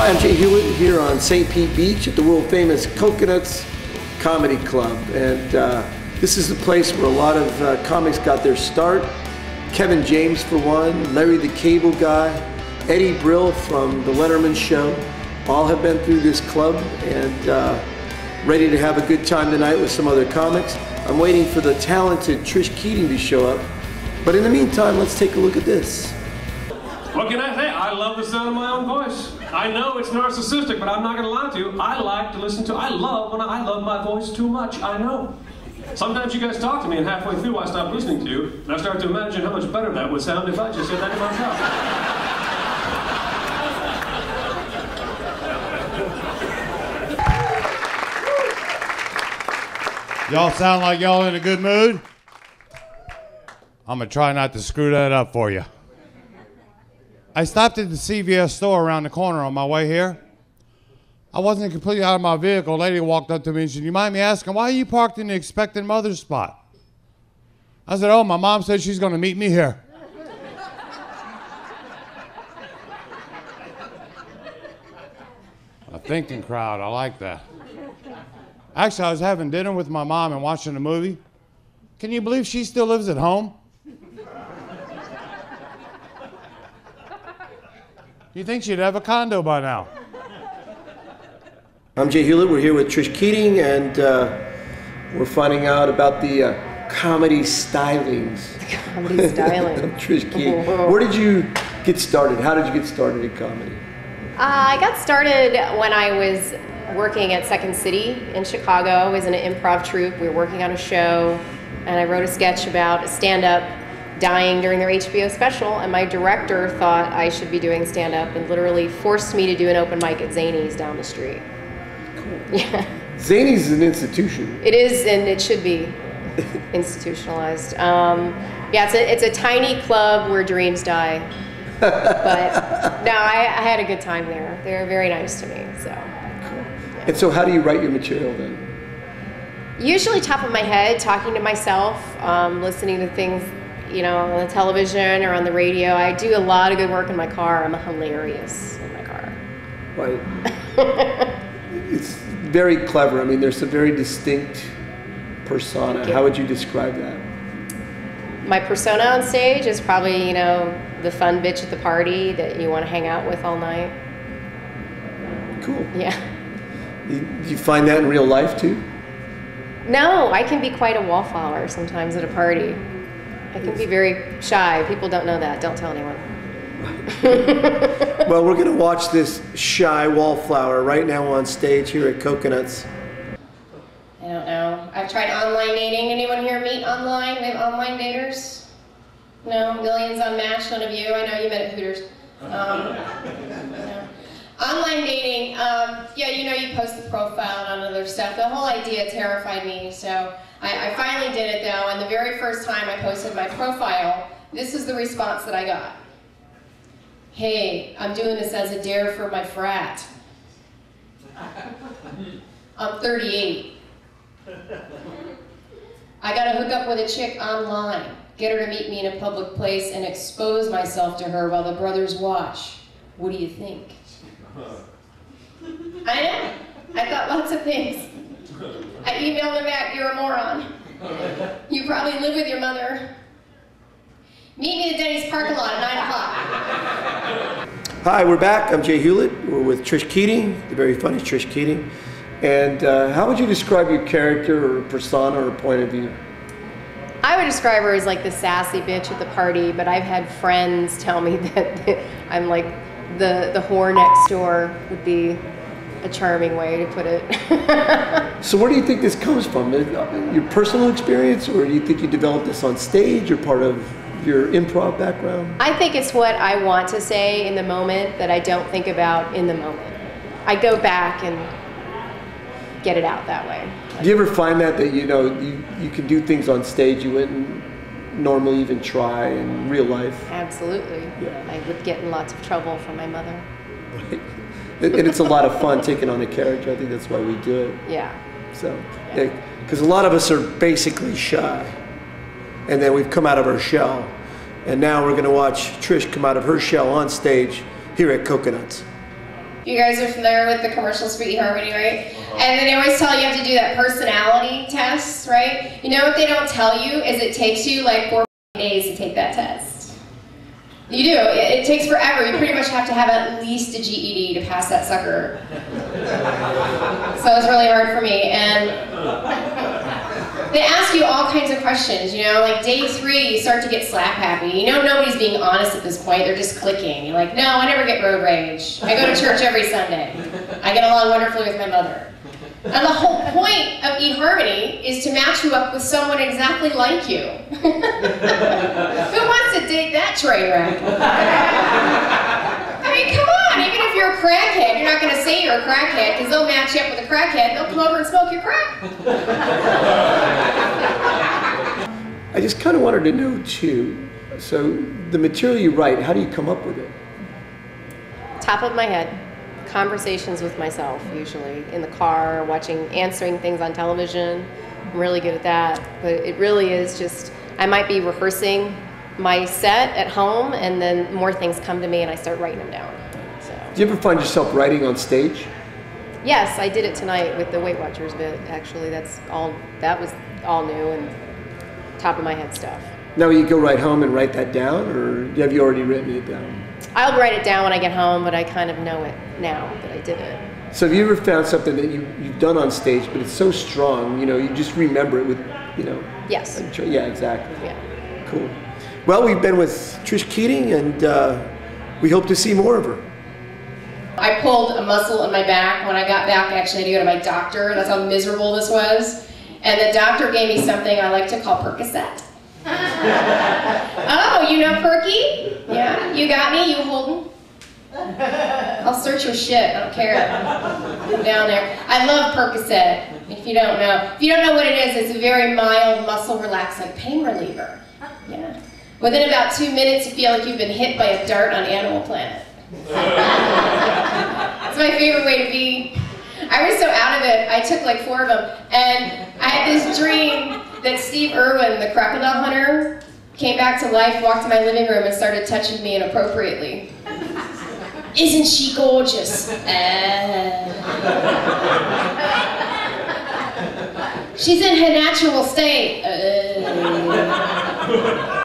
Hi, I'm Jay Hewlett here on St. Pete Beach at the world famous Coconuts Comedy Club. And this is the place where a lot of comics got their start. Kevin James for one, Larry the Cable Guy, Eddie Brill from The Letterman Show. All have been through this club and ready to have a good time tonight with some other comics. I'm waiting for the talented Trish Keating to show up. But in the meantime, let's take a look at this. What can I say? I love the sound of my own voice. I know it's narcissistic, but I'm not going to lie to you. I like to listen to, I love my voice too much, I know. Sometimes you guys talk to me and halfway through I stop listening to you, and I start to imagine how much better that would sound if I just said that to myself. Y'all sound like y'all in a good mood? I'm going to try not to screw that up for you. I stopped at the CVS store around the corner on my way here. I wasn't completely out of my vehicle. A lady walked up to me and said, "You mind me asking, why are you parked in the expectant mother spot?" I said, "Oh, my mom said she's going to meet me here." A thinking crowd, I like that. Actually, I was having dinner with my mom and watching a movie. Can you believe she still lives at home? You think she'd have a condo by now? I'm Jay Hewlett. We're here with Trish Keating, and we're finding out about the comedy stylings. Comedy styling. of Trish Keating. Where did you get started? How did you get started in comedy? I got started when I was working at Second City in Chicago. I was in an improv troupe. We were working on a show, and I wrote a sketch about a stand-up dying during their HBO special, and my director thought I should be doing stand-up and literally forced me to do an open mic at Zany's down the street. Cool. Yeah. Zany's is an institution. It is, and it should be institutionalized. Yeah, it's a tiny club where dreams die. But no, I had a good time there. They were very nice to me. So. Cool. Yeah. And so how do you write your material then? Usually top of my head, talking to myself, listening to things, you know, on the television or on the radio. I do a lot of good work in my car. I'm hilarious in my car. Right. It's very clever. I mean, there's a very distinct persona. How would you describe that? My persona on stage is probably, you know, the fun bitch at the party that you want to hang out with all night. Cool. Yeah. You find that in real life too? No, I can be quite a wallflower sometimes at a party. I can be very shy. People don't know that. Don't tell anyone. Well, we're going to watch this shy wallflower right now on stage here at Coconuts. I don't know. I've tried online dating. Anyone here meet online? We have online daters? No? Millions on Match? None of you? I know you met at Hooters. No. Online dating, yeah, you know, you post the profile and other stuff. The whole idea terrified me, so I finally did it though, and the very first time I posted my profile, this is the response that I got. "Hey, I'm doing this as a dare for my frat. I'm 38. I gotta hook up with a chick online, get her to meet me in a public place and expose myself to her while the brothers watch. What do you think?" I know. I thought lots of things. I emailed him back, "You're a moron. You probably live with your mother. Meet me at Denny's parking lot at 9 o'clock. Hi, we're back. I'm Jay Hewlett. We're with Trish Keating, the very funny Trish Keating. And how would you describe your character or persona or point of view? I would describe her as like the sassy bitch at the party, but I've had friends tell me that I'm like the whore next door would be a charming way to put it. So where do you think this comes from? Your personal experience, or do you think you developed this on stage or part of your improv background? I think it's what I want to say in the moment that I don't think about in the moment. I go back and get it out that way. Do you ever find that you know, you can do things on stage you wouldn't normally even try in real life? Absolutely. Yeah. I would get in lots of trouble from my mother. Right. And it's a lot of fun taking on a character. I think that's why we do it. Yeah. So, because a lot of us are basically shy, and then we've come out of our shell, and now we're going to watch Trish come out of her shell on stage here at Coconuts. You guys are familiar with the commercials for eHarmony, right? And then they always tell you have to do that personality test, right? You know what they don't tell you is it takes you like 4 days to take that test. You do. It takes forever. You pretty much have to have at least a GED to pass that sucker. So it was really hard for me. And they ask you all kinds of questions, you know, like day 3, you start to get slap happy. You know nobody's being honest at this point, they're just clicking. You're like, no, I never get road rage. I go to church every Sunday. I get along wonderfully with my mother. And the whole point of eHarmony is to match you up with someone exactly like you. Who wants to date that train wreck? I mean, come on, even if you're a crackhead, you're not going to say you're a crackhead because they'll match you up with a crackhead. They'll come over and smoke your crack. I just kind of wanted to know too, so the material you write, how do you come up with it? Top of my head. Conversations with myself, usually in the car, answering things on television. I'm really good at that, but it really is just, I might be rehearsing my set at home and then more things come to me and I start writing them down. So. Do you ever find yourself writing on stage? Yes, I did it tonight with the Weight Watchers bit, actually. That was all new and top of my head stuff. Now you go right home and write that down, or have you already written it down? I'll write it down when I get home, but I kind of know it now that I did it. So have you ever found something that you've done on stage, but it's so strong, you know, you just remember it with, you know? Yes. Yeah, exactly. Yeah. Cool. Well, we've been with Trish Keating, and we hope to see more of her. I pulled a muscle in my back. When I got back, I actually had to go to my doctor. That's how miserable this was. And the doctor gave me something I like to call Percocet. Oh, you know Perky? Yeah, you got me, you Holden? I'll search your shit, I don't care. Down there. I love Percocet, if you don't know. If you don't know what it is, it's a very mild, muscle relaxant pain reliever. Yeah. Within about 2 minutes, you feel like you've been hit by a dart on Animal Planet. It's my favorite way to be. I was so out of it, I took like 4 of them, and I had this dream that Steve Irwin, the crocodile hunter, came back to life, walked to my living room, and started touching me inappropriately. Isn't she gorgeous? She's in her natural state.